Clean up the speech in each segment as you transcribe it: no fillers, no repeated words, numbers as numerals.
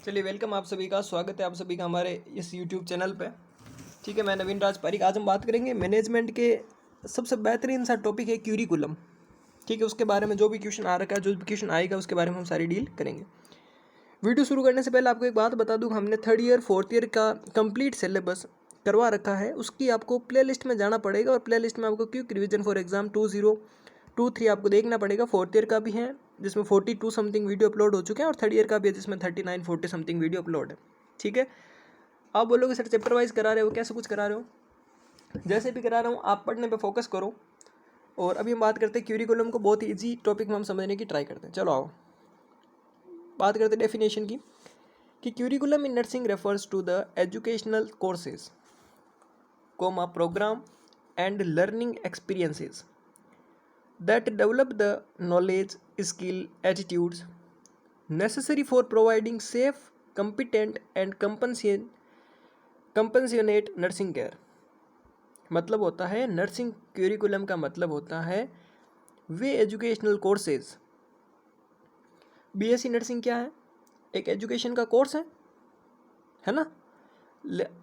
चलिए वेलकम आप सभी का स्वागत है आप सभी का हमारे इस यूट्यूब चैनल पे। ठीक है, मैं नवीन राज पारिक। आज हम बात करेंगे मैनेजमेंट के सबसे बेहतरीन सा टॉपिक है क्यूरिकुलम। ठीक है, उसके बारे में जो भी क्वेश्चन आ रखा है, जो भी क्वेश्चन आएगा उसके बारे में हम सारी डील करेंगे। वीडियो शुरू करने से पहले आपको एक बात बता दूँ, हमने 3rd ईयर 4th ईयर का कंप्लीट सिलेबस करवा रखा है। उसकी आपको प्लेलिस्ट में जाना पड़ेगा और प्लेलिस्ट में आपको क्विक रिवीजन फॉर एग्जाम 2023 आपको देखना पड़ेगा। 4th ईयर का भी है जिसमें 42 समथिंग वीडियो अपलोड हो चुके हैं और 3rd ईयर का भी है जिसमें 39-40 समथिंग वीडियो अपलोड है। ठीक है, आप बोलोगे सर चैप्टर वाइज करा रहे हो, कैसे कुछ करा रहे हो? जैसे भी करा रहा हूँ आप पढ़ने पे फोकस करो। और अभी हम बात करते हैं क्यूरिकुलम को, बहुत ही ईजी टॉपिक में हम समझने की ट्राई करते हैं। चलो आओ बात करते हैं डेफिनेशन की कि curriculum in nursing refers to the educational courses program and learning experiences that develop the knowledge, skill, attitudes necessary for providing safe, competent and compassionate nursing care। मतलब होता है नर्सिंग क्यूरिकुलम का मतलब होता है वे एजुकेशनल कोर्सेज। बीएससी नर्सिंग क्या है? एक एजुकेशन का कोर्स है ना।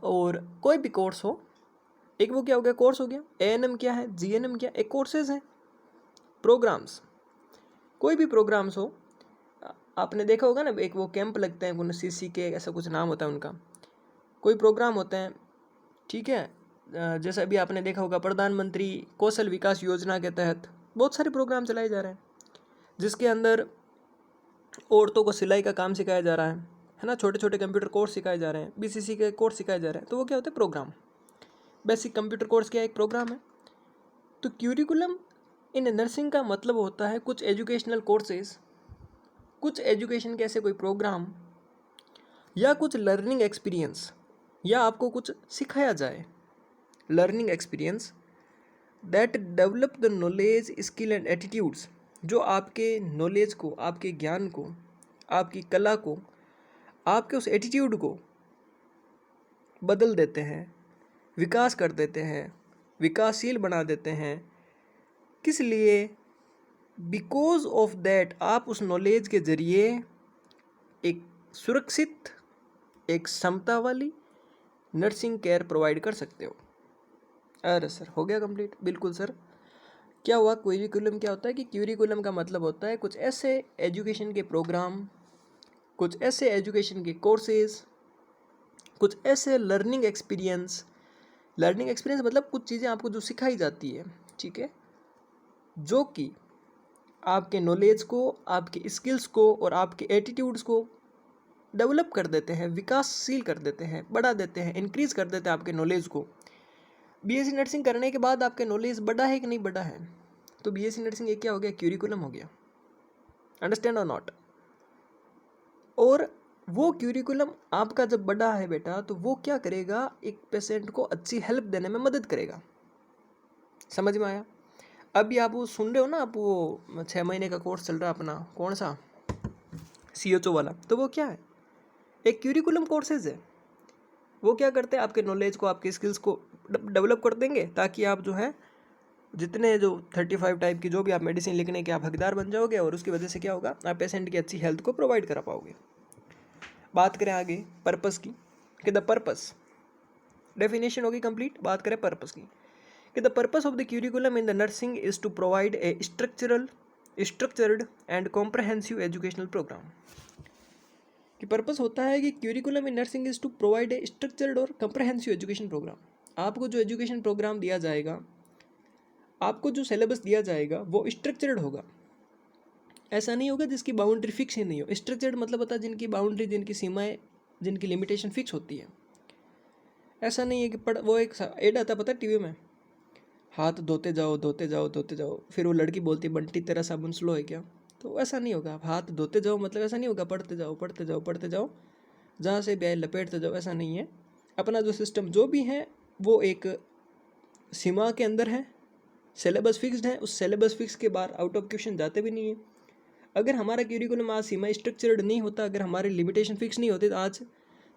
और कोई भी कोर्स हो, एक वो क्या हो गया, कोर्स हो गया। एएनएम क्या है, जीएनएम क्या, एक कोर्सेज है। प्रोग्राम्स, कोई भी प्रोग्राम्स हो, आपने देखा होगा ना, एक वो कैंप लगते हैं सीसी के, ऐसा कुछ नाम होता है उनका, कोई प्रोग्राम होते हैं। ठीक है, जैसे अभी आपने देखा होगा प्रधानमंत्री कौशल विकास योजना के तहत बहुत सारे प्रोग्राम चलाए जा रहे हैं जिसके अंदर औरतों को सिलाई का काम सिखाया जा रहा है ना, छोटे छोटे कंप्यूटर कोर्स सिखाए जा रहे हैं, बीसीसी के कोर्स सिखाए जा रहे हैं। तो वो क्या होता है, प्रोग्राम। बेसिक कंप्यूटर कोर्स क्या है, एक प्रोग्राम है। तो क्यूरिकुलम इन नर्सिंग का मतलब होता है कुछ एजुकेशनल कोर्सेज, कुछ एजुकेशन के ऐसे कोई प्रोग्राम या कुछ लर्निंग एक्सपीरियंस, या आपको कुछ सिखाया जाए, learning experience that develop the knowledge, skill and attitudes, जो आपके नॉलेज को, आपके ज्ञान को, आपकी कला को, आपके उस एटीट्यूड को बदल देते हैं, विकास कर देते हैं, विकासशील बना देते हैं। किस लिए? बिकॉज ऑफ दैट आप उस नॉलेज के जरिए एक सुरक्षित, एक क्षमता वाली नर्सिंग केयर प्रोवाइड कर सकते हो। अरे सर हो गया कंप्लीट? बिल्कुल सर। क्या हुआ, क्यूरिकुलम क्या होता है कि क्यूरिकुलम का मतलब होता है कुछ ऐसे एजुकेशन के प्रोग्राम, कुछ ऐसे एजुकेशन के कोर्सेज, कुछ ऐसे लर्निंग एक्सपीरियंस। लर्निंग एक्सपीरियंस मतलब कुछ चीज़ें आपको जो सिखाई जाती है, ठीक है, जो कि आपके नॉलेज को, आपके स्किल्स को और आपके एटीट्यूड्स को डेवलप कर देते हैं, विकासशील कर देते हैं, बढ़ा देते हैं, इंक्रीज कर देते हैं आपके नॉलेज को। बीएससी नर्सिंग करने के बाद आपके नॉलेज बढ़ा है कि नहीं बढ़ा है? तो बीएससी नर्सिंग एक क्या हो गया, क्यूरिकुलम हो गया। अंडरस्टैंड और नॉट? और वो क्यूरिकुलम आपका जब बढ़ा है बेटा, तो वो क्या करेगा, एक पेशेंट को अच्छी हेल्प देने में मदद करेगा। समझ में आया? अभी आप वो सुन रहे हो ना, आप वो 6 महीने का कोर्स चल रहा है अपना, कौन सा, सीएचओ वाला, तो वो क्या है, एक क्यूरिकुलम कोर्सेज है। वो क्या करते हैं, आपके नॉलेज को, आपके स्किल्स को डेवलप कर देंगे ताकि आप जो है जितने जो 35 टाइप की जो भी आप मेडिसिन लिखने के आप हकदार बन जाओगे, और उसकी वजह से क्या होगा, आप पेशेंट की अच्छी हेल्थ को प्रोवाइड करा पाओगे। बात करें आगे पर्पस की, कि द पर्पस, डेफिनेशन होगी कंप्लीट। बात करें पर्पस की, कि the purpose of the curriculum in the nursing is to provide a structured and comprehensive educational program. कि पर्पस होता है कि curriculum in nursing is to provide a structured और कॉम्प्रहेंसिव एजुकेशन प्रोग्राम। आपको जो एजुकेशन प्रोग्राम दिया जाएगा, आपको जो सिलेबस दिया जाएगा वो स्ट्रक्चर्ड होगा। ऐसा नहीं होगा जिसकी बाउंड्री फिक्स ही नहीं हो। स्ट्रक्चर्ड मतलब होता है जिनकी बाउंड्री, जिनकी सीमाएं, जिनकी लिमिटेशन फिक्स होती है। ऐसा नहीं है कि वो एक एड आता पता है टीवी में, हाथ धोते जाओ धोते जाओ धोते जाओ, फिर वो लड़की बोलती है बंटी तेरा साबुन स्लो है क्या? तो ऐसा नहीं होगा। आप हाथ धोते जाओ मतलब ऐसा नहीं होगा पढ़ते जाओ पढ़ते जाओ पढ़ते जाओ, जहाँ से भी आए लपेटते जाओ, ऐसा नहीं है। अपना जो सिस्टम जो भी है वो एक सीमा के अंदर है, सिलेबस फिक्स्ड है, उस सिलेबस फिक्स के बाहर आउट ऑफ क्वेश्चन जाते भी नहीं है। अगर हमारा क्यूरिकुलम आज सीमा स्ट्रक्चर्ड नहीं होता, अगर हमारी लिमिटेशन फिक्स नहीं होती, तो आज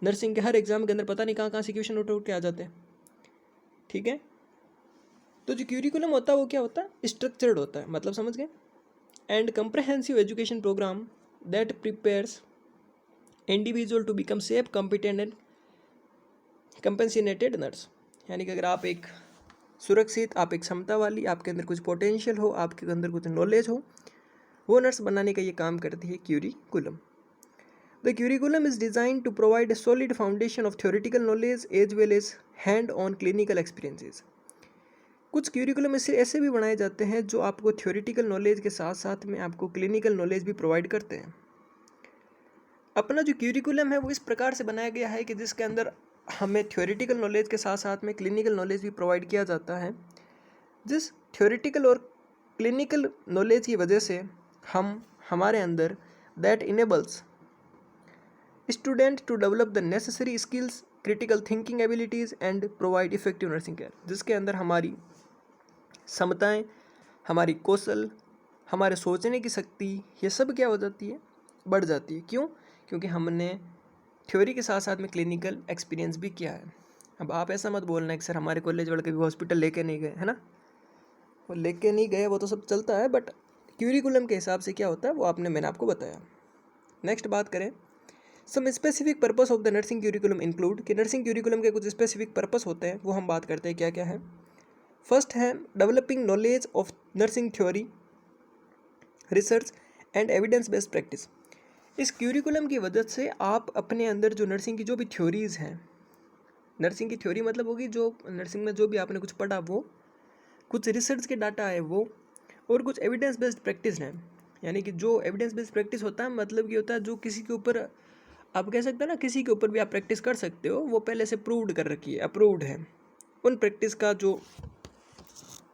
नर्सिंग के हर एग्जाम के अंदर पता नहीं कहाँ कहाँ से क्वेश्चन उठ के आ जाते हैं। ठीक है, तो जो क्यूरिकुलम होता है वो क्या होता है, स्ट्रक्चर्ड होता है, मतलब समझ गए। And comprehensive education programme that prepares individual to become safe, competent and compassionate nurse. यानी कि अगर आप एक सुरक्षित, आप एक क्षमता वाली, आपके अंदर कुछ पोटेंशियल हो, आपके अंदर कुछ नॉलेज हो, वो नर्स बनाने का ये काम करती है curriculum. The curriculum is designed to provide a solid foundation of theoretical knowledge as well as hand-on clinical experiences। कुछ क्यूरिकुलम ऐसे भी बनाए जाते हैं जो आपको थ्योरेटिकल नॉलेज के साथ साथ में आपको क्लिनिकल नॉलेज भी प्रोवाइड करते हैं। अपना जो क्यूरिकुलम है वो इस प्रकार से बनाया गया है कि जिसके अंदर हमें थ्योरेटिकल नॉलेज के साथ साथ में क्लिनिकल नॉलेज भी प्रोवाइड किया जाता है, जिस थ्योरेटिकल और क्लिनिकल नॉलेज की वजह से हमारे अंदर that enables student to develop the necessary skills, critical thinking abilities and provide effective nursing care. जिसके अंदर हमारी क्षमताएँ, हमारी कौशल, हमारे सोचने की शक्ति, ये सब क्या हो जाती है, बढ़ जाती है। क्यों? क्योंकि हमने थ्योरी के साथ साथ में क्लिनिकल एक्सपीरियंस भी किया है। अब आप ऐसा मत बोलना कि सर हमारे कॉलेज वाले कभी हॉस्पिटल लेके नहीं गए, है ना। वो लेके नहीं गए, वो तो सब चलता है, बट क्यूरिकुलम के हिसाब से क्या होता है वो मैंने आपको बताया। नेक्स्ट बात करें, some specific purpose of the nursing curriculum include, कि नर्सिंग क्यूरिकुलम के कुछ स्पेसिफिक पर्पस होते हैं, वो हम बात करते हैं क्या क्या है। फर्स्ट है developing knowledge of nursing theory, research and evidence based practice. इस क्यूरिकुलम की वजह से आप अपने अंदर जो नर्सिंग की जो भी थ्योरीज़ हैं, नर्सिंग की थ्योरी मतलब होगी जो नर्सिंग में जो भी आपने कुछ पढ़ा वो, कुछ रिसर्च के डाटा है वो, और कुछ एविडेंस बेस्ड प्रैक्टिस है। यानी कि जो एविडेंस बेस्ड प्रैक्टिस होता है मतलब ये होता है जो किसी के ऊपर आप कह सकते हैं ना, किसी के ऊपर भी आप प्रैक्टिस कर सकते हो, वो पहले से प्रूव्ड कर रखी है, अप्रूव्ड है। उन प्रैक्टिस का जो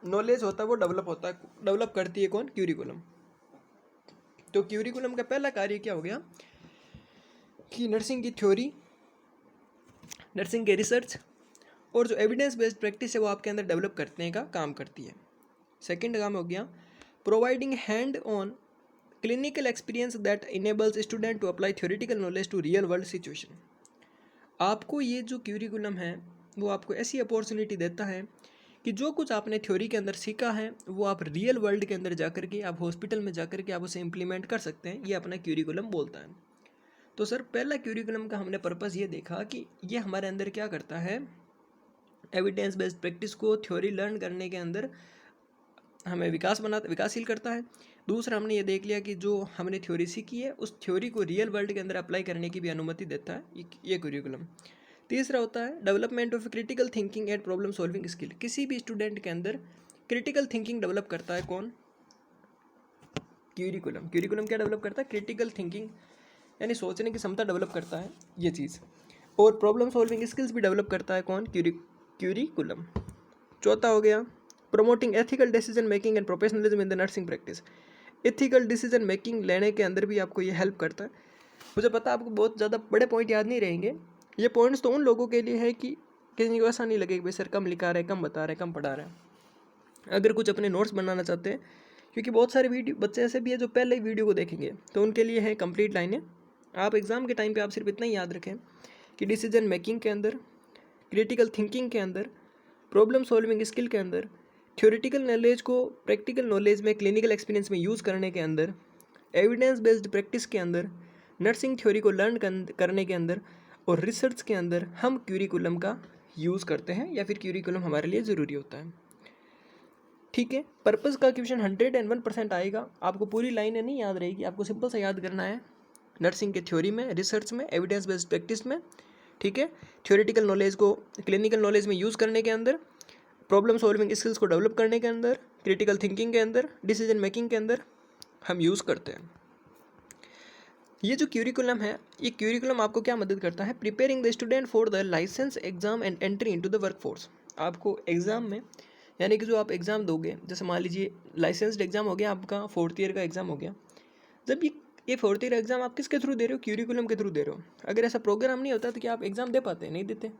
नॉलेज होता है वो डेवलप करती है कौन, क्यूरिकुलम। तो क्यूरिकुलम का पहला कार्य क्या हो गया कि नर्सिंग की थ्योरी, नर्सिंग के रिसर्च और जो एविडेंस बेस्ड प्रैक्टिस है वो आपके अंदर डेवलप करने का काम करती है। सेकंड काम हो गया providing hand on clinical experience that enables student to apply theoretical knowledge to real world situation. आपको ये जो क्यूरिकुलम है वो आपको ऐसी अपॉर्चुनिटी देता है कि जो कुछ आपने थ्योरी के अंदर सीखा है वो आप रियल वर्ल्ड के अंदर जाकर के, आप हॉस्पिटल में जाकर के आप उसे इम्प्लीमेंट कर सकते हैं। ये अपना क्यूरिकुलम बोलता है। तो सर पहला क्यूरिकुलम का हमने पर्पस ये देखा कि ये हमारे अंदर क्या करता है, एविडेंस बेस्ड प्रैक्टिस को थ्योरी लर्न करने के अंदर हमें विकासशील करता है। दूसरा हमने ये देख लिया कि जो हमने थ्योरी सीखी है उस थ्योरी को रियल वर्ल्ड के अंदर अप्लाई करने की भी अनुमति देता है ये क्यूरिकुलम। तीसरा होता है development of critical thinking and problem solving skill. किसी भी स्टूडेंट के अंदर क्रिटिकल थिंकिंग डेवलप करता है कौन, क्यूरिकुलम। क्यूरिकुलम क्या डेवलप करता है, क्रिटिकल थिंकिंग यानी सोचने की क्षमता डेवलप करता है ये चीज़, और प्रॉब्लम सॉल्विंग स्किल्स भी डेवलप करता है कौन, क्यूरिकुलम। चौथा हो गया promoting ethical decision making and professionalism in the nursing practice. Ethical decision making लेने के अंदर भी आपको ये हेल्प करता है। मुझे पता है आपको बहुत ज़्यादा बड़े पॉइंट याद नहीं रहेंगे, ये पॉइंट्स तो उन लोगों के लिए है कि किसी को ऐसा नहीं लगे कि भाई सर कम लिखा रहे, कम बता रहे, कम पढ़ा रहे हैं। अगर कुछ अपने नोट्स बनाना चाहते हैं, क्योंकि बहुत सारे वीडियो बच्चे ऐसे भी है जो पहले ही वीडियो को देखेंगे, तो उनके लिए है कंप्लीट लाइनें। आप एग्ज़ाम के टाइम पे आप सिर्फ इतना ही याद रखें कि डिसीजन मेकिंग के अंदर, क्रिटिकल थिंकिंग के अंदर, प्रॉब्लम सॉल्विंग स्किल के अंदर, थ्योरेटिकल नॉलेज को प्रैक्टिकल नॉलेज में, क्लिनिकल एक्सपीरियंस में यूज़ करने के अंदर, एविडेंस बेस्ड प्रैक्टिस के अंदर, नर्सिंग थ्योरी को लर्न करने के अंदर और रिसर्च के अंदर हम क्यूरिकुलम का यूज़ करते हैं, या फिर क्यूरिकुलम हमारे लिए ज़रूरी होता है। ठीक है, पर्पस का क्वेश्चन 101% आएगा। आपको पूरी लाइनें नहीं याद रहेगी, आपको सिंपल सा याद करना है नर्सिंग के थ्योरी में, रिसर्च में, एविडेंस बेस्ड प्रैक्टिस में। ठीक है, थ्योरेटिकल नॉलेज को क्लिनिकल नॉलेज में यूज़ करने के अंदर, प्रॉब्लम सॉल्विंग स्किल्स को डेवलप करने के अंदर, क्रिटिकल थिंकिंग के अंदर, डिसीजन मेकिंग के अंदर हम यूज़ करते हैं। ये जो क्यूरिकुलम है, ये क्यूरिकुलम आपको क्या मदद करता है, preparing the student for the license exam and entry into the workforce. आपको एग्ज़ाम में, यानी कि जो आप एग्ज़ाम दोगे, जैसे मान लीजिए लाइसेंस्ड एग्ज़ाम हो गया आपका, 4th ईयर का एग्ज़ाम हो गया। जब ये 4th ईयर एग्ज़ाम आप किसके थ्रू दे रहे हो, क्यूरिकुलम के थ्रू दे रहे हो। अगर ऐसा प्रोग्राम नहीं होता तो क्या आप एग्ज़ाम दे पाते, नहीं देते।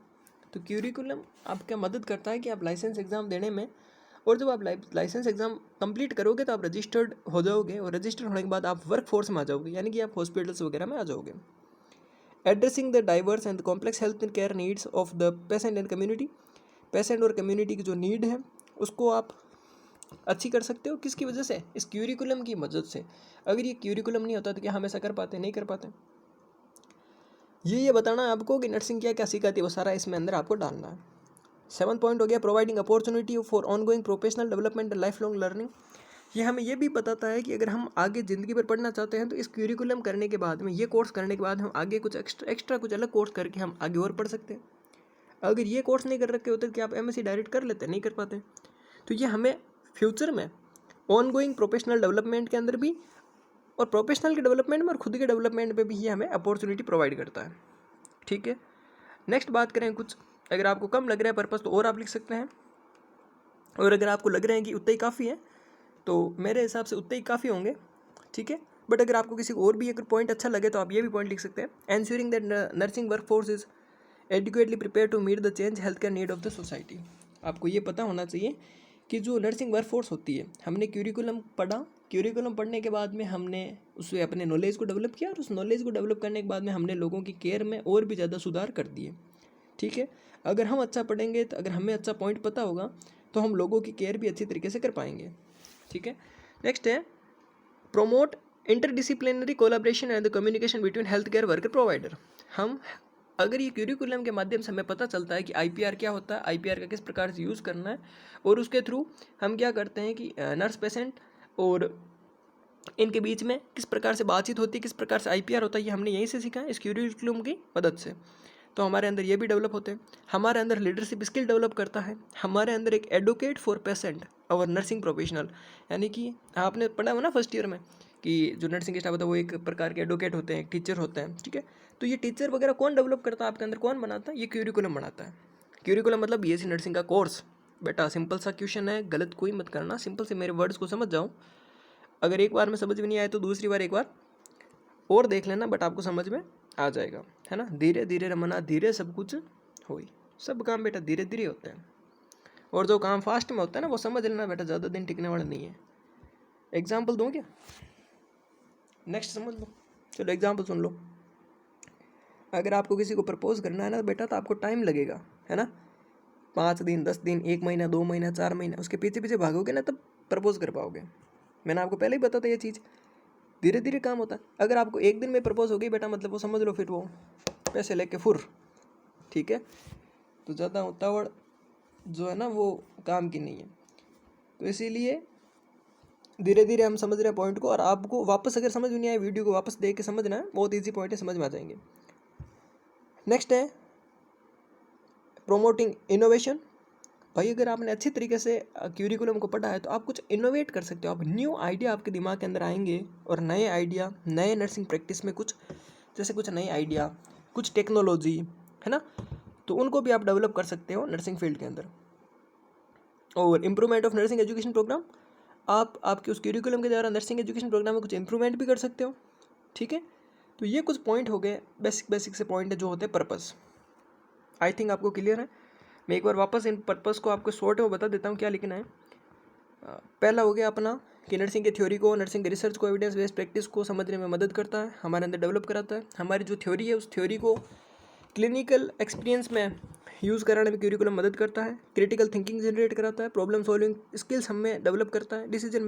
तो क्यूरिकुलम आपका मदद करता है कि आप लाइसेंस एग्ज़ाम देने में, और जब आप लाइसेंस एग्ज़ाम कंप्लीट करोगे तो आप रजिस्टर्ड हो जाओगे, और रजिस्टर्ड होने के बाद आप वर्क फोर्स में आ जाओगे, यानी कि आप हॉस्पिटल्स वगैरह में आ जाओगे। Addressing the diverse and complex health and care needs of the patient and community. Patient और कम्युनिटी की जो नीड है उसको आप अच्छी कर सकते हो, किसकी वजह से, इस क्यूरिकुलम की मदद से। अगर ये क्यूरिकुलम नहीं होता तो क्या हम ऐसा कर पाते, नहीं कर पाते। ये बताना है आपको कि नर्सिंग क्या क्या सिखाती है, वो सारा इसमें अंदर आपको डालना है। 7 पॉइंट हो गया providing opportunity for ongoing professional development and life long learning. ये हमें ये भी बताता है कि अगर हम आगे ज़िंदगी भर पढ़ना चाहते हैं तो इस क्यूरिकुलम करने के बाद में, ये कोर्स करने के बाद हम आगे कुछ एक्स्ट्रा कुछ अलग कोर्स करके हम आगे और पढ़ सकते हैं। अगर ये कोर्स नहीं कर रखे होते कि आप एमएससी डायरेक्ट कर लेते, नहीं कर पाते। तो ये हमें फ्यूचर में ऑनगोइंग प्रोफेशनल डेवलपमेंट के अंदर भी, और प्रोफेशनल के डेवलपमेंट में और खुद के डेवलपमेंट पे भी ये हमें अपॉर्चुनिटी प्रोवाइड करता है। ठीक है, नेक्स्ट बात करें कुछ, अगर आपको कम लग रहा है पर्पस तो और आप लिख सकते हैं, और अगर आपको लग रहा है कि उतना ही काफ़ी है तो मेरे हिसाब से उतने ही काफ़ी होंगे। ठीक है, बट अगर आपको किसी को और भी अगर पॉइंट अच्छा लगे तो आप ये भी पॉइंट लिख सकते हैं। Ensuring that nursing work force is adequately prepare to meet the change health care need of the society. आपको ये पता होना चाहिए कि जो नर्सिंग वर्क फोर्स होती है, हमने क्यूरिकुलम पढ़ा, क्यूरिकुलम पढ़ने के बाद में हमने उससे अपने नॉलेज को डेवलप किया, और उस नॉलेज को डेवलप करने के बाद में हमने लोगों की केयर में और भी ज़्यादा सुधार कर दिए। ठीक है, अगर हम अच्छा पढ़ेंगे तो अगर हमें अच्छा पॉइंट पता होगा तो हम लोगों की केयर भी अच्छी तरीके से कर पाएंगे। ठीक है, नेक्स्ट है promote interdisciplinary collaboration and the communication between health care worker provider. हम अगर ये क्यूरिकुलम के माध्यम से हमें पता चलता है कि आईपीआर क्या होता है, आईपीआर का किस प्रकार से यूज़ करना है, और उसके थ्रू हम क्या करते हैं कि नर्स पेशेंट और इनके बीच में किस प्रकार से बातचीत होती है, किस प्रकार से आईपीआर होता है, ये हमने यहीं से सीखा है इस क्यूरिकुलम की मदद से। तो हमारे अंदर ये भी डेवलप होते हैं, हमारे अंदर लीडरशिप स्किल डेवलप करता है, हमारे अंदर एक एडवोकेट फॉर पेशेंट और नर्सिंग प्रोफेशनल, यानी कि आपने पढ़ा हो ना फर्स्ट ईयर में कि जो नर्सिंग स्टाफ होता है वो एक प्रकार के एडवोकेट होते हैं, टीचर होते हैं। ठीक है, तो ये टीचर वगैरह कौन डेवलप करता है आपके अंदर, कौन बनाता है, ये क्यूरिकुलम बनाता है। क्यूरिकुलम मतलब बीएससी नर्सिंग का कोर्स। बेटा सिंपल सा क्वेश्चन है, गलत कोई मत करना, सिंपल से मेरे वर्ड्स को समझ जाओ। अगर एक बार में समझ में नहीं आए तो दूसरी बार एक बार और देख लेना, बट आपको समझ में आ जाएगा, है ना। धीरे धीरे रमना, धीरे सब कुछ होई, सब काम बेटा धीरे धीरे होते हैं, और जो काम फास्ट में होता है ना वो समझ लेना बेटा, ज़्यादा दिन टिकने वाला नहीं है। एग्जाम्पल दूँ क्या, नेक्स्ट समझ लो, चलो एग्जाम्पल सुन लो। अगर आपको किसी को प्रपोज करना है ना बेटा तो आपको टाइम लगेगा, है ना, 5 दिन 10 दिन 1 महीना 2 महीना 4 महीना, उसके पीछे पीछे भागोगे ना तब प्रपोज कर पाओगे। मैंने आपको पहले ही बता था ये चीज़, धीरे धीरे काम होता है। अगर आपको एक दिन में प्रपोज हो गई बेटा मतलब वो समझ लो फिर वो पैसे लेके फुर। ठीक है, तो ज़्यादा उतावड़ जो है ना वो काम की नहीं है। तो इसीलिए धीरे धीरे हम समझ रहे हैं पॉइंट को, और आपको वापस अगर समझ नहीं आए वीडियो को वापस देख के समझना है, बहुत ईजी पॉइंट है, समझ में आ जाएंगे। नेक्स्ट है प्रोमोटिंग इनोवेशन। भाई अगर आपने अच्छी तरीके से क्यूरिकुलम को पढ़ा है तो आप कुछ इनोवेट कर सकते हो, आप न्यू आइडिया आपके दिमाग के अंदर आएंगे, और नए आइडिया, नए नर्सिंग प्रैक्टिस में कुछ जैसे कुछ नई आइडिया, कुछ टेक्नोलॉजी, है ना, तो उनको भी आप डेवलप कर सकते हो नर्सिंग फील्ड के अंदर। और improvement of nursing education program, आप आपके उस क्यूरिकुलम के द्वारा नर्सिंग एजुकेशन प्रोग्राम में कुछ इंप्रूवमेंट भी कर सकते हो। ठीक है, तो ये कुछ पॉइंट हो गए, बेसिक से पॉइंट है जो होते हैं पर्पस। आई थिंक आपको क्लियर है। मैं एक बार वापस इन पर्पस को आपको शॉर्ट में बता देता हूँ क्या लिखना है। पहला हो गया अपना कि नर्सिंग की थ्योरी को, नर्सिंग के रिसर्च को, एविडेंस बेस्ड प्रैक्टिस को समझने में मदद करता है, हमारे अंदर डेवलप कराता है। हमारी जो थ्योरी है उस थ्योरी को क्लिनिकल एक्सपीरियंस में यूज़ कराने में क्यूरिकुलम मदद करता है। क्रिटिकल थिंकिंग जनरेट कराता है, प्रॉब्लम सॉल्विंग स्किल्स हमें डेवलप करता है, डिसीजन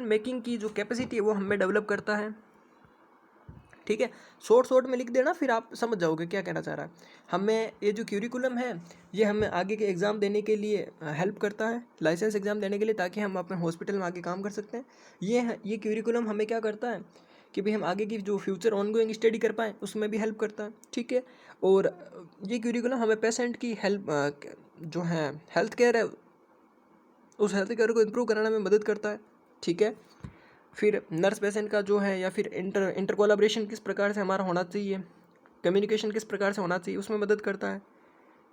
मेकिंग की जो कैपेसिटी है वो हमें डेवलप करता है। ठीक है, शॉर्ट में लिख देना, फिर आप समझ जाओगे क्या कहना चाह रहा है। हमें ये जो क्यूरिकुलम है ये हमें आगे के एग्ज़ाम देने के लिए हेल्प करता है, लाइसेंस एग्ज़ाम देने के लिए, ताकि हम अपने हॉस्पिटल में आगे काम कर सकते हैं। ये क्यूरिकुलम हमें क्या करता है कि भाई हम आगे की जो फ्यूचर ऑनगोइंग स्टडी कर पाएँ उसमें भी हेल्प करता है। ठीक है, और ये क्यूरिकुलम हमें पेशेंट की हेल्प जो है हेल्थ केयर है उस हेल्थ केयर को इम्प्रूव कराने में मदद करता है। ठीक है, फिर नर्स पेशेंट का जो है या फिर इंटर कोलैबोरेशन किस प्रकार से हमारा होना चाहिए, कम्युनिकेशन किस प्रकार से होना चाहिए, उसमें मदद करता है।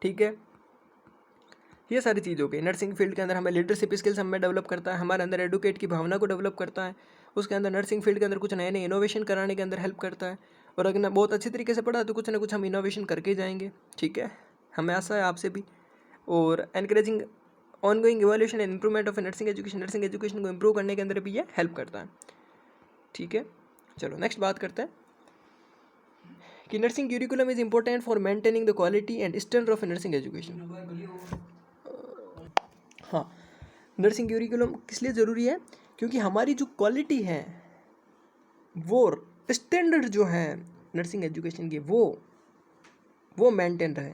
ठीक है, ये सारी चीज़ हो गई। नर्सिंग फील्ड के अंदर हमें लीडरशिप स्किल्स हमें डेवलप करता है, हमारे अंदर एडवोकेट की भावना को डेवलप करता है, उसके अंदर नर्सिंग फील्ड के अंदर कुछ नए नए इनोवेशन कराने के अंदर हेल्प करता है। और अगर बहुत अच्छी तरीके से पढ़ा तो कुछ ना कुछ हम इनोवेशन करके ही जाएंगे। ठीक है, हमें आशा है आपसे भी। और encouraging ongoing evolution and improvement of nursing education को इम्प्रूव करने के अंदर भी ये हेल्प करता है। ठीक है, चलो नेक्स्ट बात करते हैं कि nursing curriculum is important for maintaining the quality and standard of nursing education. हाँ, नर्सिंग क्यूरिकुलम किस लिए ज़रूरी है, क्योंकि हमारी जो क्वालिटी है वो स्टैंडर्ड जो है नर्सिंग एजुकेशन की वो मेंटेन रहे।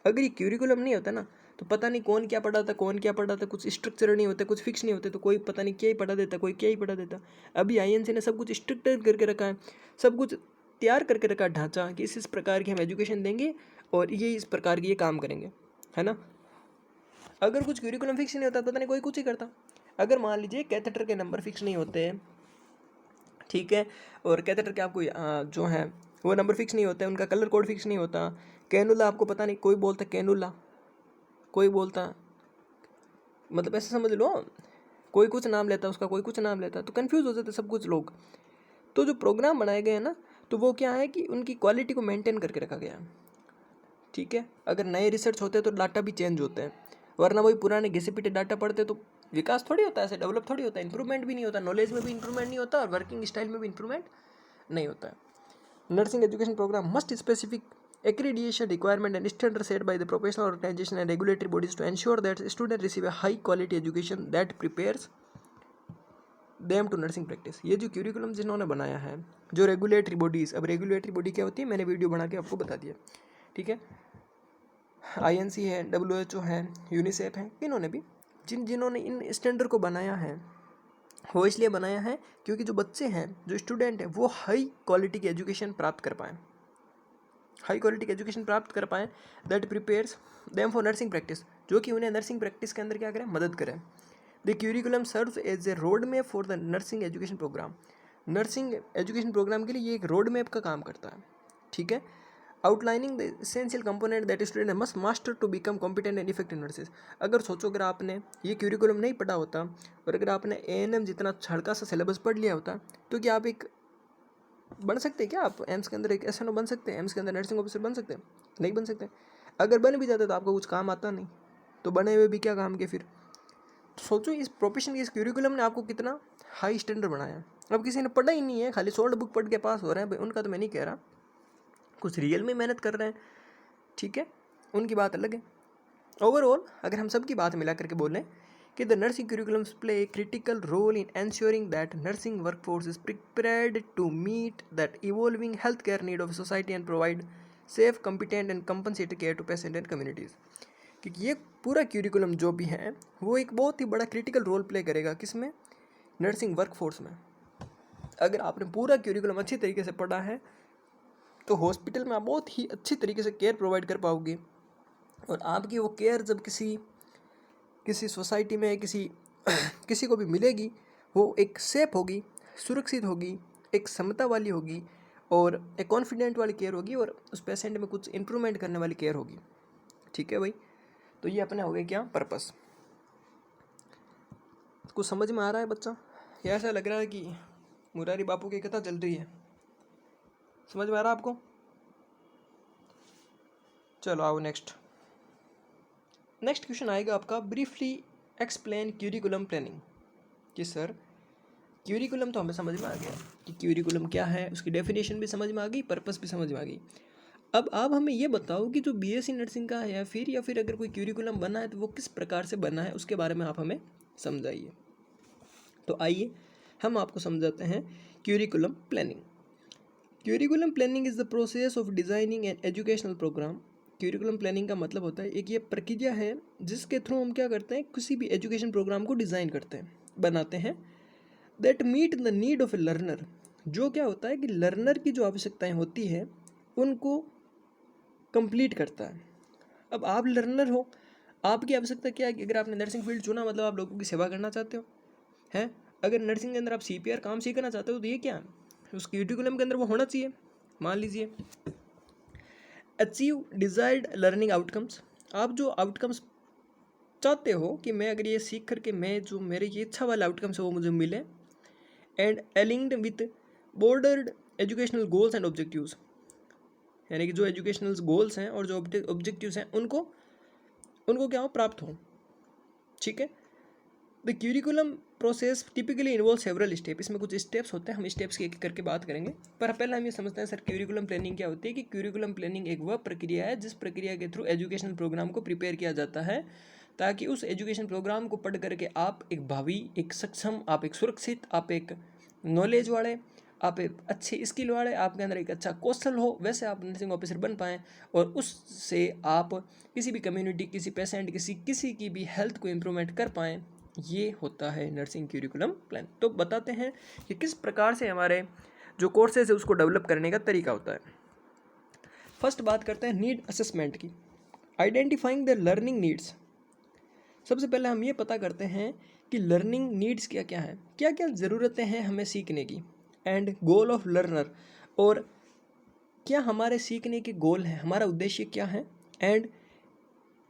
अगर ये क्यूरिकुलम नहीं होता ना तो पता नहीं कौन क्या पढ़ाता, कुछ स्ट्रक्चर नहीं होते, कुछ फिक्स नहीं होते, तो कोई पता नहीं क्या ही पढ़ा देता, कोई क्या ही पढ़ा देता। अभी आईएनसी ने सब कुछ स्ट्रक्चर करके रखा है, सब कुछ तैयार करके रखा है ढांचा कि इस प्रकार की हम एजुकेशन देंगे और ये इस प्रकार की ये काम करेंगे, है ना। अगर कुछ क्यूरिकुलम फिक्स नहीं होता पता नहीं कोई कुछ ही करता। अगर मान लीजिए कैथेटर के नंबर फिक्स नहीं होते, ठीक है, और कैथेटर के आपको जो है वो नंबर फिक्स नहीं होते, उनका कलर कोड फिक्स नहीं होता। कैनुला आपको पता नहीं, कोई बोलता कैनुला, कोई बोलता, मतलब ऐसे समझ लो, कोई कुछ नाम लेता उसका, कोई कुछ नाम लेता, तो कन्फ्यूज़ हो जाते सब कुछ लोग। तो जो प्रोग्राम बनाए गए हैं ना, तो वो क्या है कि उनकी क्वालिटी को मेंटेन करके रखा गया है, ठीक है। अगर नए रिसर्च होते तो डाटा भी चेंज होते हैं, वरना वही पुराने घिसे पिटे डाटा पढ़ते तो विकास थोड़ी होता है, ऐसे डेवलप थोड़ी होता है, इंप्रूवमेंट भी नहीं होता, नॉलेज में भी इंप्रूवमेंट नहीं होता और वर्किंग स्टाइल में भी इंप्रूवमेंट नहीं होता है। Nursing education program must specific accreditation requirement and standards set by the professional organization and regulatory bodies to ensure that students receive a high quality education that prepares them to nursing practice। ये जो curriculum जिन्होंने बनाया है, जो regulatory bodies, अब regulatory body क्या होती है मैंने वीडियो बना के आपको बता दिया, ठीक है। INC है, WHO है, यूनिसेफ है, इन्होंने भी जिन्होंने इन स्टैंडर्ड को बनाया है वो इसलिए बनाया है क्योंकि जो बच्चे हैं, जो स्टूडेंट हैं, वो हाई क्वालिटी की एजुकेशन प्राप्त कर पाएँ, हाई क्वालिटी की एजुकेशन प्राप्त कर पाएँ, that prepares them for nursing practice, जो कि उन्हें नर्सिंग प्रैक्टिस के अंदर क्या करें, मदद करें। The curriculum serves as a road map for the nursing education program. Nursing education program के लिए ये एक रोड मैप का काम करता है, ठीक है। Outlining the essential component that student must master to become competent and effective nurses. अगर सोचो अगर आपने ये क्यूरिकुलम नहीं पढ़ा होता और अगर आपने ANM जितना छड़का सा सिलेबस पढ़ लिया होता तो क्या आप एक बन सकते हैं, क्या आप एम्स के अंदर एक SNO बन सकते हैं, एम्स के अंदर नर्सिंग ऑफिसर बन सकते हैं? नहीं बन सकते। अगर बन भी जाते तो आपको कुछ काम आता नहीं, तो बने हुए भी क्या काम के फिर। तो सोचो इस प्रोफेशन की इस क्यूरिकुलम ने आपको कितना हाई स्टैंडर्ड बनाया। अब किसी ने पढ़ा ही नहीं है, खाली सोल्ड बुक पढ़ के पास हो रहे हैं भाई, उनका तो मैं नहीं कह रहा, कुछ रियल में मेहनत कर रहे हैं, ठीक है, उनकी बात अलग है। ओवरऑल अगर हम सब की बात मिला करके बोलें कि the nursing curriculums play a critical role in ensuring that nursing workforce is prepared to meet that evolving health care need of society and provide safe, competent and compensated care to patient and communities. क्योंकि ये पूरा curriculum जो भी है वो एक बहुत ही बड़ा क्रिटिकल रोल प्ले करेगा, किसमें, नर्सिंग वर्कफोर्स में। अगर आपने पूरा क्यूरिकुलम अच्छी तरीके से पढ़ा है तो हॉस्पिटल में आप बहुत ही अच्छी तरीके से केयर प्रोवाइड कर पाओगे, और आपकी वो केयर जब किसी सोसाइटी में किसी को भी मिलेगी, वो एक सेफ होगी, सुरक्षित होगी, एक समता वाली होगी और एक कॉन्फिडेंट वाली केयर होगी, और उस पेशेंट में कुछ इम्प्रूवमेंट करने वाली केयर होगी, ठीक है भाई। तो ये अपने हो गए क्या, पर्पस। कुछ समझ में आ रहा है बच्चा, या ऐसा लग रहा है कि मुरारी बापू की कथा चल रही है? समझ में आ रहा है आपको? चलो आओ नेक्स्ट क्वेश्चन आएगा आपका, ब्रीफली एक्सप्लेन क्यूरिकुलम प्लानिंग। कि सर क्यूरिकुलम तो हमें समझ में आ गया कि क्यूरिकुलम क्या है, उसकी डेफिनेशन भी समझ में आ गई, पर्पस भी समझ में आ गई। अब आप हमें ये बताओ कि जो BSc नर्सिंग का है या फिर अगर कोई क्यूरिकुलम बना है तो वो किस प्रकार से बना है, उसके बारे में आप हमें समझाइए। तो आइए हम आपको समझाते हैं curriculum planning. Curriculum planning is the process of designing an educational program. Curriculum planning का मतलब होता है एक ये प्रक्रिया है जिसके थ्रू हम क्या करते हैं, किसी भी एजुकेशन प्रोग्राम को डिज़ाइन करते हैं, बनाते हैं, that meet the need of a learner. जो क्या होता है कि लर्नर की जो आवश्यकताएं होती है उनको कंप्लीट करता है। अब आप लर्नर हो, आपकी आवश्यकता क्या है कि अगर आपने नर्सिंग फील्ड चुना मतलब आप लोगों की सेवा करना चाहते हो, हैं। अगर नर्सिंग के अंदर आप CPR काम सीखना चाहते हो तो ये क्या है, उस क्यूरिकुलम के अंदर वो होना चाहिए। मान लीजिए अचीव डिज़ायर्ड लर्निंग आउटकम्स, आप जो आउटकम्स चाहते हो कि मैं अगर ये सीख करके मैं जो मेरे ये इच्छा वाले आउटकम्स है वो मुझे मिले, and aligned with broader educational goals and objectives, यानी कि जो एजुकेशनल गोल्स हैं और जो ऑब्जेक्टिव्स हैं उनको क्या हो, प्राप्त हो, ठीक है। The curriculum process typically involve several step, इसमें कुछ स्टेप्स होते हैं, हम स्टेप्स की एक करके बात करेंगे, पर पहले हम ये समझते हैं सर क्यूरिकुलम प्लानिंग क्या होती है। कि क्यूरिकुलम प्लानिंग एक वह प्रक्रिया है जिस प्रक्रिया के थ्रू एजुकेशनल प्रोग्राम को प्रिपेयर किया जाता है ताकि उस एजुकेशन प्रोग्राम को पढ़ करके आप एक भावी, एक सक्षम, आप एक सुरक्षित, आप एक नॉलेज वाले, आप एक अच्छी स्किल वाले, आपके अंदर एक अच्छा कौशल हो, वैसे आप नर्सिंग ऑफिसर बन पाएँ और उससे आप किसी भी कम्युनिटी, किसी पेशेंट, किसी की भी हेल्थ को इम्प्रूवमेंट कर पाएँ। ये होता है नर्सिंग क्यूरिकुलम प्लान। तो बताते हैं कि किस प्रकार से हमारे जो कोर्सेज है उसको डेवलप करने का तरीका होता है। फर्स्ट बात करते हैं नीड असेसमेंट की, आइडेंटिफाइंग द लर्निंग नीड्स। सबसे पहले हम ये पता करते हैं कि लर्निंग नीड्स क्या क्या हैं, क्या क्या ज़रूरतें हैं हमें सीखने की, एंड गोल ऑफ लर्नर, और क्या हमारे सीखने के गोल हैं, हमारा उद्देश्य क्या है, एंड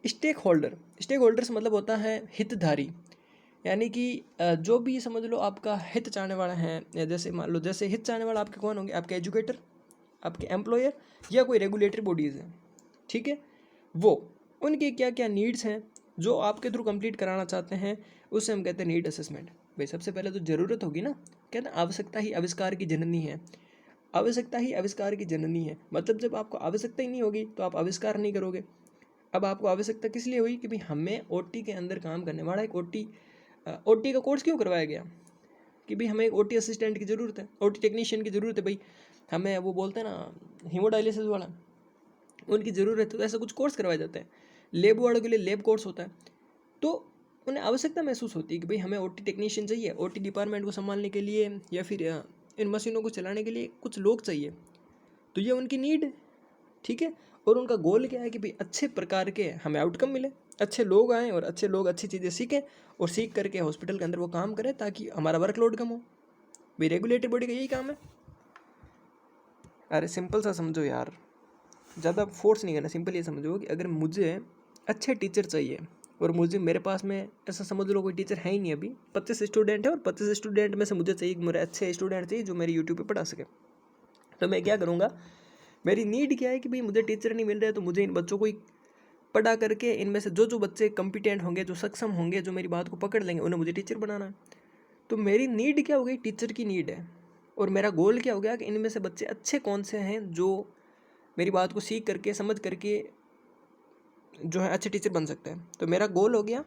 स्टेक होल्डर्स मतलब होता है हितधारी, यानी कि जो भी समझ लो आपका हित चाहने वाला है, या जैसे मान लो जैसे हित चाहने वाला आपके कौन होंगे, आपके एजुकेटर, आपके एम्प्लॉयर, या कोई रेगुलेटरी बॉडीज़ हैं, ठीक है, वो उनकी क्या क्या नीड्स हैं जो आपके थ्रू कंप्लीट कराना चाहते हैं, उससे हम कहते हैं नीड असेसमेंट। भाई सबसे पहले तो ज़रूरत होगी ना, कहते हैं आवश्यकता ही आविष्कार की जननी है, आवश्यकता ही आविष्कार की जननी है, मतलब जब आपको आवश्यकता ही नहीं होगी तो आप आविष्कार नहीं करोगे। अब आपको आवश्यकता किस लिए हुई कि भाई हमें ओटी के अंदर काम करने वाला एक ओटी का कोर्स क्यों करवाया गया कि भाई हमें एक ओटी असिस्टेंट की ज़रूरत है, ओटी टेक्नीशियन की ज़रूरत है, भाई हमें वो बोलते हैं ना हीमोडायलिसिस वाला, उनकी ज़रूरत है, तो ऐसा कुछ कोर्स करवाए जाते हैं। लेब वालों के लिए लेब कोर्स होता है, तो उन्हें आवश्यकता महसूस होती है कि भाई हमें ओटी टेक्नीशियन चाहिए, ओटी डिपार्टमेंट को संभालने के लिए या फिर इन मशीनों को चलाने के लिए कुछ लोग चाहिए, तो ये उनकी नीड है, ठीक है। और उनका गोल क्या है कि भाई अच्छे प्रकार के हमें आउटकम मिले, अच्छे लोग आएँ और अच्छे लोग अच्छी चीज़ें सीखें और सीख करके हॉस्पिटल के अंदर वो काम करें ताकि हमारा वर्कलोड कम हो। भाई रेगुलेटरी बॉडी का यही काम है। अरे सिंपल सा समझो यार, ज़्यादा फोर्स नहीं करना, सिंपल ये समझो कि अगर मुझे अच्छे टीचर चाहिए और मुझे मेरे पास में ऐसा समझ लो कोई टीचर है ही नहीं, अभी 25 स्टूडेंट है और 25 स्टूडेंट में से मुझे चाहिए मेरे अच्छे स्टूडेंट चाहिए जो मेरे यूट्यूब पे पढ़ा सके, तो मैं क्या करूँगा, मेरी नीड क्या है कि भाई मुझे टीचर नहीं मिल रहे, तो मुझे इन बच्चों को ही पढ़ा करके इनमें से जो जो बच्चे कंपिटेंट होंगे, जो सक्षम होंगे, जो मेरी बात को पकड़ लेंगे, उन्हें मुझे टीचर बनाना है। तो मेरी नीड क्या हो गई, टीचर की नीड है, और मेरा गोल क्या हो गया कि इनमें से बच्चे अच्छे कौन से हैं जो मेरी बात को सीख करके समझ करके जो है अच्छे टीचर बन सकते हैं। तो मेरा गोल हो गया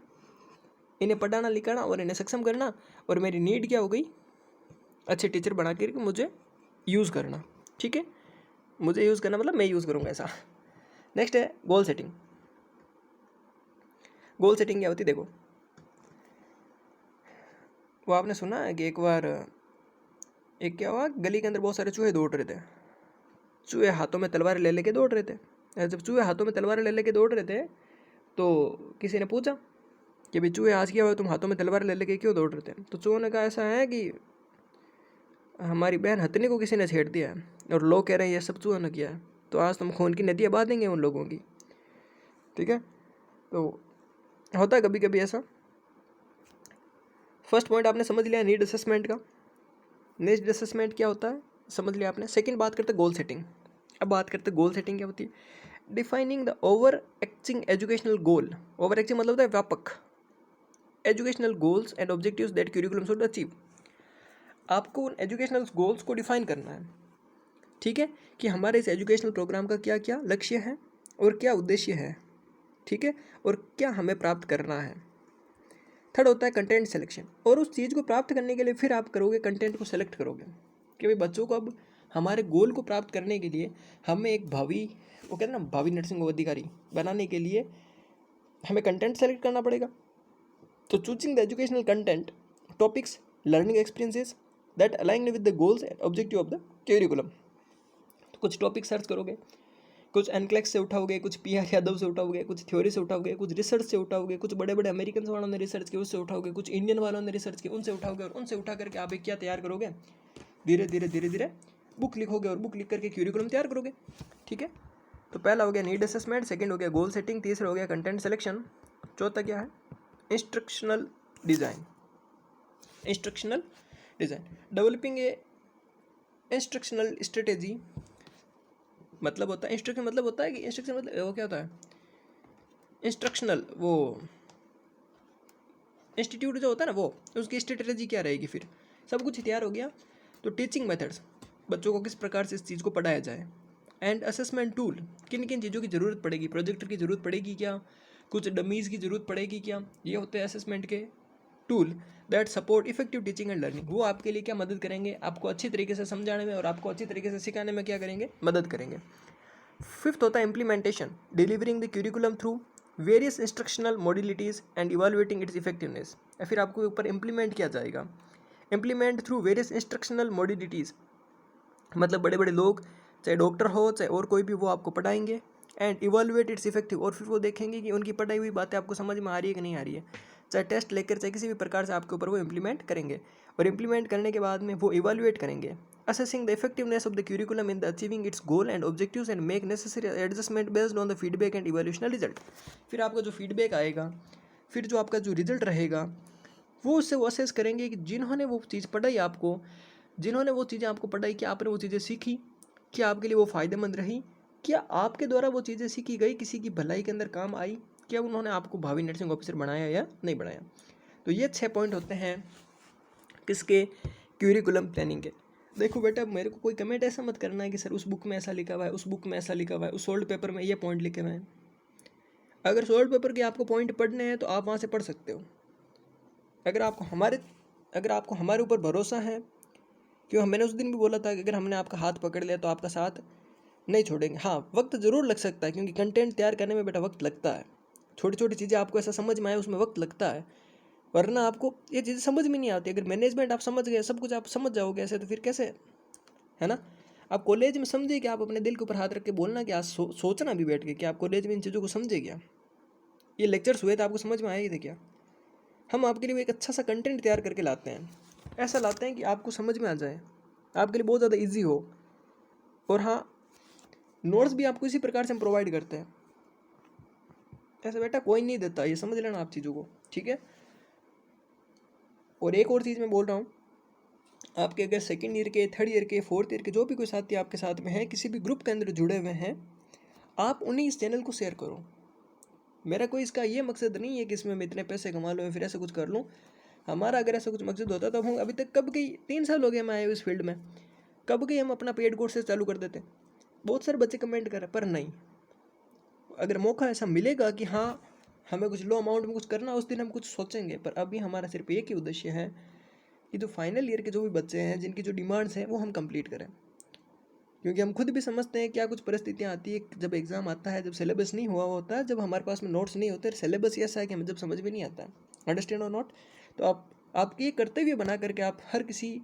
इन्हें पढ़ाना लिखाना और इन्हें सक्षम करना, और मेरी नीड क्या हो गई, अच्छे टीचर बना करके मुझे यूज़ करना, ठीक है, मुझे यूज़ करना मतलब मैं यूज़ करूँगा ऐसा। नेक्स्ट है गोल सेटिंग। गोल सेटिंग क्या होती है, देखो वो आपने सुना है कि एक बार एक क्या हुआ, गली के अंदर बहुत सारे चूहे दौड़ रहे थे, चूहे हाथों में तलवार ले लेके दौड़ रहे थे। जब चूहे हाथों में तलवार ले लेके दौड़ रहे थे तो किसी ने पूछा कि भाई चूहे आज क्या हुआ, तुम हाथों में तलवार ले लेके क्यों दौड़ रहे थे। तो चूहों ने कहा ऐसा है कि हमारी बहन हथनी को किसी ने छेड़ दिया है और लोग कह रहे हैं ये सब चूहों ने किया है, तो आज तुम खून की नदियाँ बहा देंगे उन लोगों की, ठीक है। तो होता है कभी कभी ऐसा। फर्स्ट पॉइंट आपने समझ लिया नीड असेसमेंट का। नीड असेसमेंट क्या होता है समझ लिया आपने। सेकंड बात करते गोल सेटिंग। अब बात करते गोल सेटिंग क्या होती है, defining the over acting educational goal. Over acting मतलब होता है व्यापक, educational goals and objectives that curriculum should achieve. आपको उन एजुकेशनल गोल्स को डिफाइन करना है, ठीक है, कि हमारे इस एजुकेशनल प्रोग्राम का क्या क्या लक्ष्य है और क्या उद्देश्य है, ठीक है, और क्या हमें प्राप्त करना है। थर्ड होता है कंटेंट सिलेक्शन, और उस चीज़ को प्राप्त करने के लिए फिर आप करोगे कंटेंट को सेलेक्ट करोगे कि भाई बच्चों को अब हमारे गोल को प्राप्त करने के लिए हमें एक भावी, वो कहते हैं ना भावी नर्सिंग अधिकारी बनाने के लिए हमें कंटेंट सेलेक्ट करना पड़ेगा। तो choosing the educational content, topics, learning experiences that align with the goals and objective of the curriculum. तो कुछ टॉपिक सर्च करोगे, कुछ एनक्लेक्स से उठाओगे, कुछ पीआर यादव से उठाओगे, कुछ थ्योरी से उठाओगे, कुछ रिसर्च से उठाओगे, कुछ बड़े बड़े अमेरिकन वालों ने रिसर्च की उससे उठाओगे, कुछ इंडियन वालों ने रिसर्च की उनसे उठाओगे, और उनसे उठा करके आप एक क्या तैयार करोगे, धीरे धीरे धीरे धीरे बुक लिखोगे और बुक लिख करके क्यूरिकुलम तैयार करोगे, ठीक है। तो पहला हो गया नीड असेसमेंट, सेकंड हो गया गोल सेटिंग, तीसरा हो गया कंटेंट सिलेक्शन, चौथा क्या है instructional design. Instructional design, developing a instructional strategy, मतलब होता है इंस्ट्रक्शन, मतलब होता है कि इंस्ट्रक्शन मतलब वो क्या होता है इंस्ट्रक्शनल, वो इंस्टीट्यूट जो होता है ना वो, उसकी स्ट्रेटेजी क्या रहेगी, फिर सब कुछ तैयार हो गया। तो टीचिंग मेथड्स, बच्चों को किस प्रकार से इस चीज़ को पढ़ाया जाए, एंड असेसमेंट टूल, किन किन चीज़ों की ज़रूरत पड़ेगी, प्रोजेक्टर की ज़रूरत पड़ेगी क्या, कुछ डमीज़ की ज़रूरत पड़ेगी क्या, ये होते हैं असेसमेंट के tool that support effective teaching and learning. वो आपके लिए क्या मदद करेंगे, आपको अच्छी तरीके से समझाने में और आपको अच्छी तरीके से सिखाने में क्या करेंगे, मदद करेंगे। फिफ्थ होता है implementation, delivering the curriculum through various instructional modalities and evaluating its effectiveness. या फिर आपको ऊपर इम्प्लीमेंट किया जाएगा, implement through various instructional modalities, मतलब बड़े बड़े लोग, चाहे डॉक्टर हो चाहे और कोई भी, वो आपको पढ़ाएंगे। एंड इवेलुएट इट्स इफेक्टिव, और फिर वो देखेंगे कि उनकी पढ़ाई हुई बातें आपको समझ में आ रही है कि नहीं आ रही है, चाहे टेस्ट लेकर चाहे किसी भी प्रकार से आपके ऊपर वो इम्प्लीमेंट करेंगे। और इम्प्लीमेंट करने के बाद में वो इवेलुएट करेंगे, assessing the effectiveness of the curriculum in the achieving its goal and objectives and make necessary adjustment based on the feedback and evaluational result. फिर आपका जो फीडबैक आएगा, फिर जो आपका जो रिजल्ट रहेगा, वो उससे वो असेस करेंगे कि जिन्होंने वो चीज़ पढ़ाई आपको, जिन्होंने वो चीज़ें आपको पढ़ाई, क्या आपने वो चीज़ें सीखी, क्या आपके लिए वो फ़ायदेमंद रही, क्या आपके द्वारा वो चीज़ें सीखी गई, किसी की भलाई के अंदर काम आई, क्या उन्होंने आपको भावी नर्सिंग ऑफिसर बनाया या नहीं बनाया। तो ये 6 पॉइंट होते हैं किसके, क्यूरिकुलम प्लानिंग के। देखो बेटा, मेरे को कोई कमेंट ऐसा मत करना है कि सर उस बुक में ऐसा लिखा हुआ है, उस बुक में ऐसा लिखा हुआ है, उस सोल्ड पेपर में ये पॉइंट लिखे हुए हैं। अगर सोल्ड पेपर के आपको पॉइंट पढ़ने हैं तो आप वहाँ से पढ़ सकते हो। अगर आपको हमारे ऊपर भरोसा है, क्यों, मैंने उस दिन भी बोला था कि अगर हमने आपका हाथ पकड़ लिया तो आपका साथ नहीं छोड़ेंगे। हाँ, वक्त ज़रूर लग सकता है, क्योंकि कंटेंट तैयार करने में बेटा वक्त लगता है। छोटी छोटी चीज़ें आपको ऐसा समझ में आए उसमें वक्त लगता है, वरना आपको ये चीज़ें समझ में नहीं आती। अगर मैनेजमेंट आप समझ गए, सब कुछ आप समझ जाओगे ऐसे, तो फिर कैसे, है ना। आप कॉलेज में समझे कि आप अपने दिल के ऊपर हाथ रख के बोलना कि आज सोचना भी बैठ के कि आप कॉलेज में इन चीज़ों को समझे क्या, ये लेक्चर्स हुए थे आपको समझ में आए थे क्या। हम आपके लिए एक अच्छा सा कंटेंट तैयार करके लाते हैं, ऐसा लाते हैं कि आपको समझ में आ जाए, आपके लिए बहुत ज़्यादा ईजी हो। और हाँ, नोट्स भी आपको इसी प्रकार से हम प्रोवाइड करते हैं, ऐसे बेटा कोई नहीं देता, ये समझ लेना आप चीज़ों को, ठीक है। और एक और चीज़ मैं बोल रहा हूँ, आपके अगर सेकेंड ईयर के, थर्ड ईयर के, फोर्थ ईयर के जो भी कोई साथी आपके साथ में हैं, किसी भी ग्रुप के अंदर जुड़े हुए हैं, आप उन्हें इस चैनल को शेयर करो। मेरा कोई इसका ये मकसद नहीं है कि इसमें मैं इतने पैसे कमा लूँ या फिर ऐसा कुछ कर लूँ। हमारा अगर ऐसा कुछ मकसद होता तो हम अभी तक कब गई, 3 साल हो गए मैं आए हुए इस फील्ड में, कब गई हम अपना पेड कोर्सेज चालू कर देते। बहुत सारे बच्चे कमेंट कर रहे, पर नहीं, अगर मौका ऐसा मिलेगा कि हाँ हमें कुछ लो अमाउंट में कुछ करना, उस दिन हम कुछ सोचेंगे। पर अभी हमारा सिर्फ एक ही उद्देश्य है कि जो फाइनल ईयर के जो भी बच्चे हैं, जिनकी जो डिमांड्स हैं, वो हम कंप्लीट करें। क्योंकि हम खुद भी समझते हैं क्या कुछ परिस्थितियाँ आती है जब एग्ज़ाम आता है, जब सिलेबस नहीं हुआ होता है, जब हमारे पास में नोट्स नहीं होते, सिलेबस ऐसा है कि हमें जब समझ में नहीं आता, अंडरस्टैंड और नॉट। तो आपके ये कर्तव्य बना करके आप हर किसी,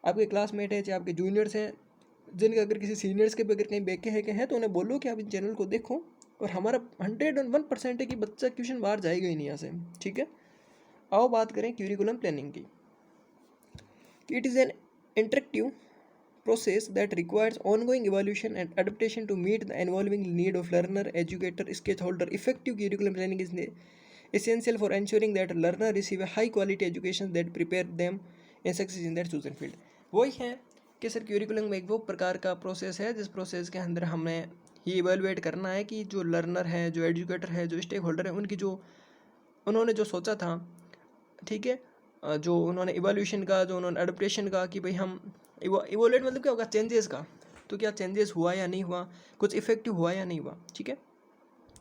आपके क्लासमेट है चाहे आपके जूनियर्स हैं, जिनके अगर किसी सीनियर्स के भी अगर कहीं बेके है के हैं, तो उन्हें बोलो कि आप इन चैनल को देखो। और हमारा 101% है कि बच्चा ट्यूशन बाहर जाएगा ही नहीं यहाँ से, ठीक है। आओ बात करें क्यूरिकुलम प्लानिंग की। It is an interactive process that requires ongoing evaluation and adaptation to meet the evolving need of learner, educator, stakeholder. Effective curriculum planning is essential for ensuring that learner receive a high quality education that prepare them and success in their chosen field. वही है कि sir curriculum एक वो प्रकार का process है जिस process के अंदर हमें ये इवेलुएट करना है कि जो लर्नर है, जो एजुकेटर है, जो स्टेक होल्डर है, उनकी जो उन्होंने जो सोचा था, ठीक है, जो उन्होंने इवोल्यूशन का, जो उन्होंने अडेप्टेशन का, कि भाई हम इवोलेट मतलब क्या होगा, चेंजेस का, तो क्या चेंजेस हुआ या नहीं हुआ, कुछ इफेक्टिव हुआ या नहीं हुआ, ठीक है।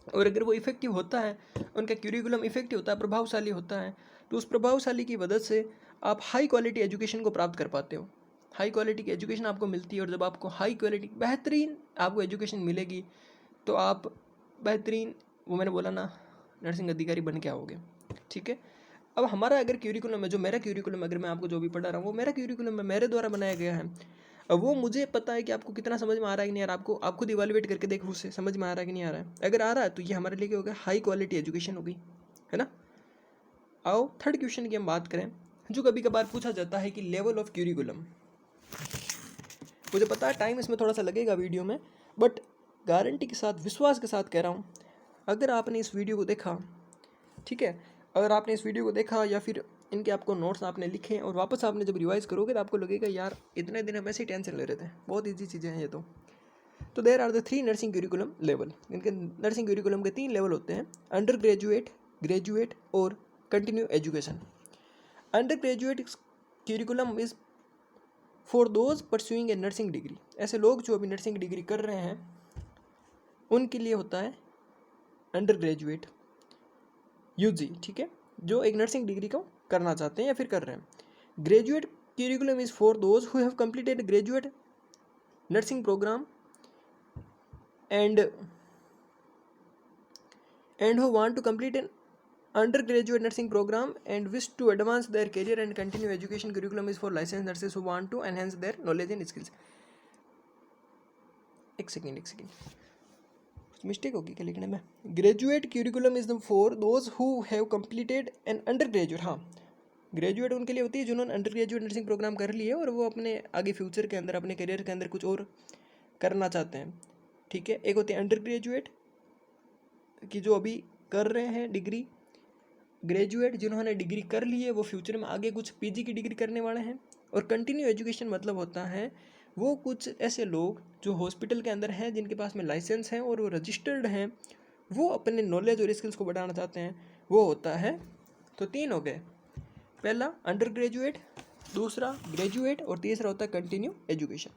और अगर वो इफेक्टिव होता है, उनका क्यूरिकुलम इफेक्टिव होता है, प्रभावशाली होता है, तो उस प्रभावशाली की वजह से आप हाई क्वालिटी एजुकेशन को प्राप्त कर पाते हो, हाई क्वालिटी की एजुकेशन आपको मिलती है। और जब आपको हाई क्वालिटी बेहतरीन आपको एजुकेशन मिलेगी, तो आप बेहतरीन, वो मैंने बोला ना, नर्सिंग अधिकारी बन के आओगे, ठीक है। अब हमारा अगर क्यूरिकुलम है, जो मेरा क्यूरिकुलम, अगर मैं आपको जो भी पढ़ा रहा हूँ वो मेरा क्यूरिकुलम है, मेरे द्वारा बनाया गया है। अब वो मुझे पता है कि आपको कितना समझ में आ रहा है कि नहीं आ रहा, आपको आप खुद इवैल्यूएट करके देखो उससे समझ में आ रहा है कि नहीं आ रहा है। अगर आ रहा है तो ये हमारे लिए क्या होगा, हाई क्वालिटी एजुकेशन होगी, है ना। आओ थर्ड क्वेश्चन की हम बात करें, जो कभी कभार पूछा जाता है कि लेवल ऑफ क्यूरिकुलम। मुझे पता है टाइम इसमें थोड़ा सा लगेगा वीडियो में, बट गारंटी के साथ, विश्वास के साथ कह रहा हूँ, अगर आपने इस वीडियो को देखा, ठीक है, अगर आपने इस वीडियो को देखा या फिर इनके आपको नोट्स आपने लिखे और वापस आपने जब रिवाइज करोगे तो आपको लगेगा यार इतने दिन हम ऐसे ही टेंशन ले रहे थे, बहुत ईजी चीज़ें हैं ये तो there are the 3 nursing curriculum level. इनके नर्सिंग क्यूरिकुलम के 3 लेवल होते हैं, अंडर ग्रेजुएट, ग्रेजुएट और continue education. Undergraduate curriculum is for those pursuing a nursing degree. ऐसे लोग जो अभी नर्सिंग डिग्री कर रहे हैं उनके लिए होता है अंडर ग्रेजुएट यूजी, ठीक है, जो एक नर्सिंग डिग्री को करना चाहते हैं या फिर कर रहे हैं। Graduate curriculum is for those who have completed graduate nursing program and who want to complete an undergraduate nursing program and wish to advance their career and continue education. Curriculum is for licensed nurses who want to enhance their knowledge and skills. एक second mistake होगी क्या लिखने में। Graduate curriculum is the for those who have completed an undergraduate. हाँ, graduate उनके लिए होती है जिन्होंने अंडर ग्रेजुएट नर्सिंग प्रोग्राम कर लिए और वो अपने आगे फ्यूचर के अंदर अपने करियर के अंदर कुछ और करना चाहते हैं। ठीक है, एक होती है अंडर ग्रेजुएट कि जो अभी कर रहे हैं डिग्री, ग्रेजुएट जिन्होंने डिग्री कर ली है वो फ्यूचर में आगे कुछ पीजी की डिग्री करने वाले हैं, और कंटिन्यू एजुकेशन मतलब होता है वो कुछ ऐसे लोग जो हॉस्पिटल के अंदर हैं जिनके पास में लाइसेंस हैं और वो रजिस्टर्ड हैं, वो अपने नॉलेज और स्किल्स को बढ़ाना चाहते हैं, वो होता है। तो 3 हो गए, पहला अंडर ग्रेजुएट, दूसरा ग्रेजुएट और तीसरा होता है कंटिन्यू एजुकेशन।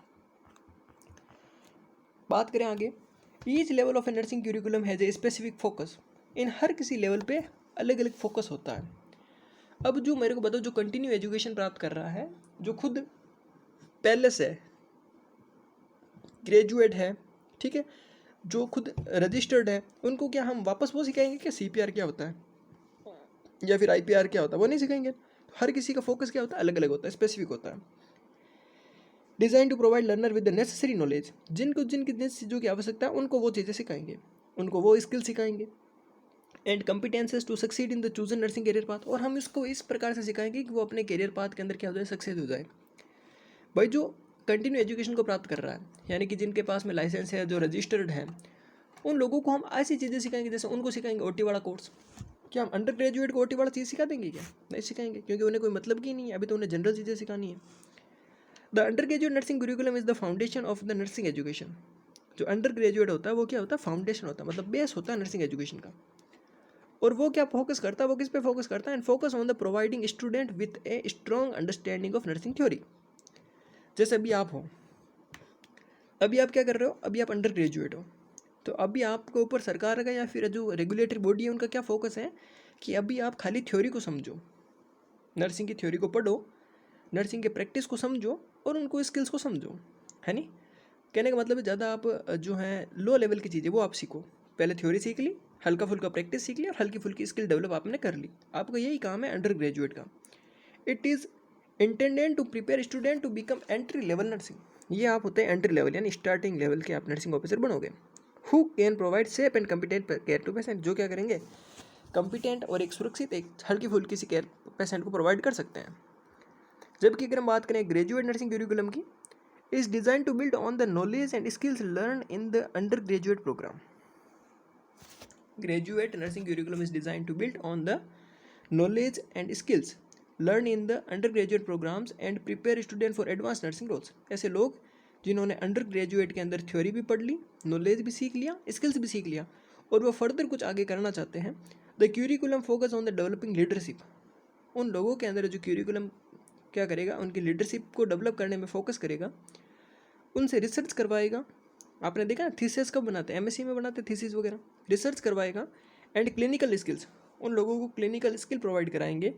बात करें आगे, each level of a nursing curriculum has a specific focus. In हर किसी लेवल पे अलग अलग फोकस होता है। अब जो मेरे को बताओ, जो कंटिन्यू एजुकेशन प्राप्त कर रहा है, जो खुद पहले से ग्रेजुएट है, ठीक है, जो खुद रजिस्टर्ड है, उनको क्या हम वापस वो सिखाएंगे कि सीपीआर क्या होता है या फिर आईपीआर क्या होता है? वो नहीं सिखाएंगे। हर किसी का फोकस क्या होता है? अलग अलग होता है, स्पेसिफिक होता है। Design to provide learner with the necessary knowledge. जिनको जिनकी जिन चीज़ों की आवश्यकता है उनको वो चीज़ें सिखाएंगे, उनको वो स्किल सिखाएंगे। And competencies to succeed in the chosen nursing career path. और हम इसको इस प्रकार से सिखाएंगे कि वो अपने करियर पाथ के अंदर क्या हो जाए, सक्सेस हो जाए। भाई जो कंटिन्यू एजुकेशन को प्राप्त कर रहा है, यानी कि जिनके पास में लाइसेंस है, जो रजिस्टर्ड है, उन लोगों को हम ऐसी चीज़ें सिखाएंगे जैसे उनको सिखाएंगे ओटी वाला कोर्स। क्या हम अंडर ग्रेजुएट को ओटी वाला चीज़ सिखा देंगे? क्या नहीं सिखाएंगे, क्योंकि उन्हें कोई मतलब की नहीं है, अभी तो उन्हें जनरल चीज़ें सिखानी है। The under graduate nursing curriculum is the foundation of the nursing education. जो अंडर ग्रेजुएट होता है वो क्या होता है? फाउंडेशन होता है, मतलब बेस होता है नर्सिंग एजुकेशन का। और वो क्या फोकस करता है? वो किस पे फोकस करता है? And focus on the providing student with a strong understanding of nursing theory. जैसे अभी आप हो, अभी आप क्या कर रहे हो? अभी आप अंडर ग्रेजुएट हो, तो अभी आपके ऊपर सरकार का या फिर जो रेगुलेटरी बॉडी है उनका क्या फोकस है कि अभी आप खाली थ्योरी को समझो, नर्सिंग की थ्योरी को पढ़ो, नर्सिंग के प्रैक्टिस को समझो और उनको स्किल्स को समझो, है नहीं? कहने का मतलब है ज़्यादा आप जो है लो लेवल की चीज़ें वो आप सीखो। पहले थ्योरी सीख ली, हल्का फुल्का प्रैक्टिस सीख ली और हल्की फुल्की स्किल डेवलप आपने कर ली। आपका यही काम है अंडर ग्रेजुएट का। It is intended to prepare student to become entry level nursing. ये आप होते हैं एंट्री लेवल, यानी स्टार्टिंग लेवल के आप नर्सिंग ऑफिसर बनोगे। Who can provide safe and competent care to patient. जो क्या करेंगे? कम्पिटेंट और एक सुरक्षित, एक हल्की फुल्की सी केयर पेशेंट को प्रोवाइड कर सकते हैं। जबकि अगर हम बात करें ग्रेजुएट नर्सिंग करिकुलम की, is designed to build on the knowledge and skills learned in the undergraduate program. Graduate nursing curriculum is designed to build on the knowledge and skills learned in the undergraduate programs and prepare students for advanced nursing roles. ऐसे लोग जिन्होंने under graduate के अंदर theory भी पढ़ ली, knowledge भी सीख लिया, स्किल्स भी सीख लिया और वो फर्दर कुछ आगे करना चाहते हैं। The curriculum focus on the developing leadership. उन लोगों के अंदर जो क्यूरिकुलम क्या करेगा? उनकी लीडरशिप को डेवलप करने में फोकस करेगा, उनसे रिसर्च करवाएगा। आपने देखा ना थीसिस कब बनाते हैं? एमएससी में बनाते हैं थीसिस वगैरह। रिसर्च करवाएगा एंड क्लिनिकल स्किल्स, उन लोगों को क्लिनिकल स्किल प्रोवाइड कराएंगे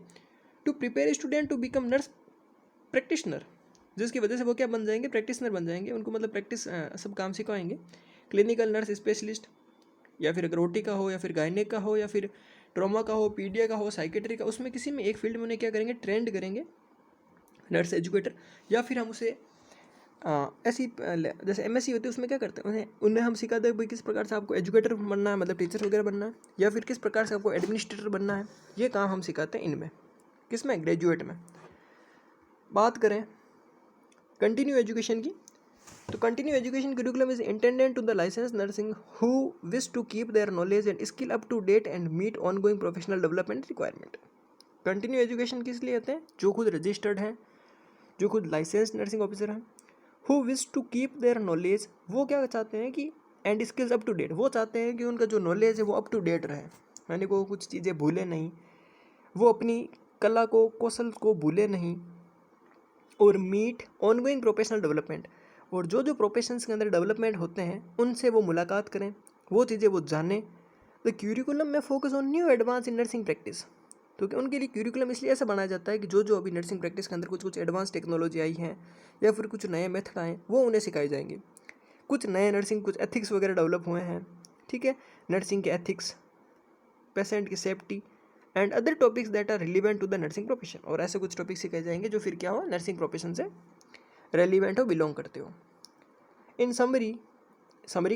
to prepare student to become nurse practitioner, जिसकी वजह से वो क्या बन जाएंगे? प्रैक्टिशनर बन जाएंगे। उनको मतलब प्रैक्टिस सब काम सिखाएंगे। क्लिनिकल नर्स स्पेशलिस्ट, या फिर अगर ओटी का हो या फिर गायनेक का हो या फिर ट्रॉमा का हो, पीडिया का हो, साइकेट्री का, उसमें किसी में एक फील्ड में उन्हें क्या करेंगे? ट्रेंड करेंगे नर्स एजुकेटर। या फिर हम उसे ऐसी जैसे एमएससी होती है उसमें क्या करते हैं? उन्हें हम सिखाते हैं भाई किस प्रकार से आपको एजुकेटर बनना है, मतलब टीचर वगैरह बनना है, या फिर किस प्रकार से आपको एडमिनिस्ट्रेटर बनना है। ये काम हम सिखाते हैं इनमें, किसमें? ग्रेजुएट में। बात करें कंटिन्यू एजुकेशन की, तो continue education curriculum is intended to the license nursing who wish to keep their knowledge and skill up to date and meet ongoing professional development requirement. Continue education किस लिए होते हैं? जो खुद registered हैं, जो खुद लाइसेंस नर्सिंग ऑफिसर हैं। Who wish to keep their knowledge, वो क्या चाहते हैं कि and skills up to date, वो चाहते हैं कि उनका जो नॉलेज है वो अप टू डेट रहे, यानी वो कुछ चीज़ें भूले नहीं, वो अपनी कला को, कौशल को भूले नहीं। और मीट ऑनगोइंग प्रोफेशनल डेवलपमेंट, और जो जो प्रोफेशंस के अंदर डेवलपमेंट होते हैं उनसे वो मुलाकात करें, वो चीज़ें वो जानें। द क्यूरिकुलम में focus on new advance in nursing practice. तो कि उनके लिए क्यूरिकुलम इसलिए ऐसा बनाया जाता है कि जो जो अभी नर्सिंग प्रैक्टिस के अंदर कुछ कुछ एडवांस टेक्नोलॉजी आई हैं या फिर कुछ नए मेथड आए वो उन्हें सिखाए जाएंगे। कुछ नए नर्सिंग कुछ एथिक्स वगैरह डेवलप हुए हैं, ठीक है, नर्सिंग के एथिक्स, पेशेंट की safety and other topics that are relevant to the nursing profession. और ऐसे कुछ टॉपिक्स सिखाए जाएंगे जो फिर क्या हो, नर्सिंग प्रोफेशन से रेलिवेंट हो, बिलोंग करते हो। इन समरी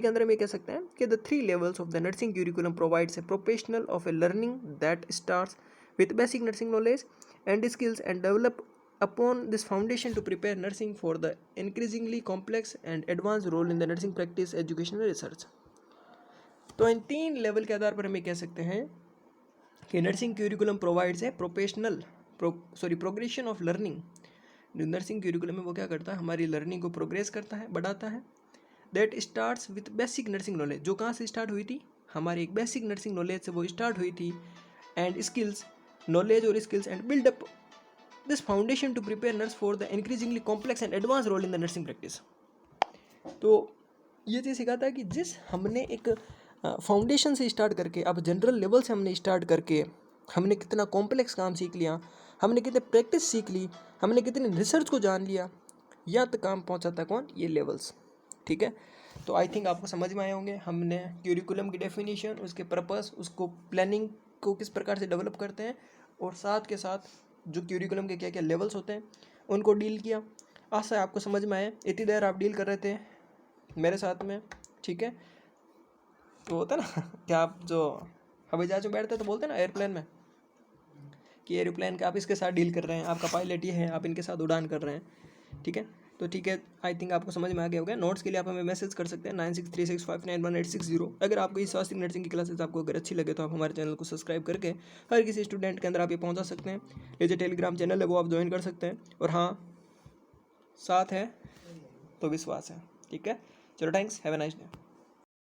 के अंदर हम ये कह सकते हैं कि the 3 levels of the nursing curriculum provides a professional of A learning that starts with basic nursing knowledge and skills and develop upon this foundation to prepare nursing for the increasingly complex and advanced role in the nursing practice, education and research। तो इन 3 level के आधार पर हम ये कह सकते हैं कि nursing curriculum provides a progression of learning. जो नर्सिंग क्यूरिकुलम है वो क्या करता है, हमारी लर्निंग को प्रोग्रेस करता है, बढ़ाता है। That starts with basic nursing knowledge, जो कहाँ से स्टार्ट हुई थी, हमारी एक बेसिक नर्सिंग नॉलेज से वो स्टार्ट हुई थी, एंड स्किल्स, नॉलेज और skills and build up this foundation to prepare nurse for the increasingly complex and advance role in the nursing practice. तो ये चीज़ सिखाता है कि जिस हमने एक फाउंडेशन से स्टार्ट करके, अब जनरल लेवल से हमने स्टार्ट करके हमने कितना कॉम्प्लेक्स काम सीख लिया, हमने कितने प्रैक्टिस सीख ली, हमने कितने रिसर्च को जान लिया, यहाँ तक काम पहुँचाता है कौन, ये लेवल्स, ठीक है। तो आई थिंक आपको समझ में आए होंगे, हमने क्यूरिकुलम की डेफिनेशन, उसके पर्पस, उसको प्लानिंग को किस प्रकार से डेवलप करते हैं, और साथ के साथ जो क्यूरिकुलम के क्या क्या लेवल्स होते हैं उनको डील किया। आशा है आपको समझ में आए। इतनी देर आप डील कर रहे थे मेरे साथ में, ठीक है। तो होता है ना क्या, आप जो हवाई जहाज में बैठते तो बोलते हैं ना एयरप्लेन में कि एयरप्लेन का आप इसके साथ डील कर रहे हैं, आपका पायलट ये है, आप इनके साथ उड़ान कर रहे हैं, ठीक है। तो ठीक है, आई थिंक आपको समझ में आ गया होगा। नोट्स के लिए आप हमें मैसेज कर सकते हैं 9636591860। अगर आपको इस स्वास्थ्य नर्सिंग की क्लासेस आपको अगर अच्छी लगे तो आप हमारे चैनल को सब्सक्राइब करके हर किसी स्टूडेंट के अंदर आप ये पहुंचा सकते हैं। ये जो टेलीग्राम चैनल है वो आप ज्वाइन कर सकते हैं, और हाँ, साथ है तो विश्वास है, ठीक है। चलो, thanks, have a nice day.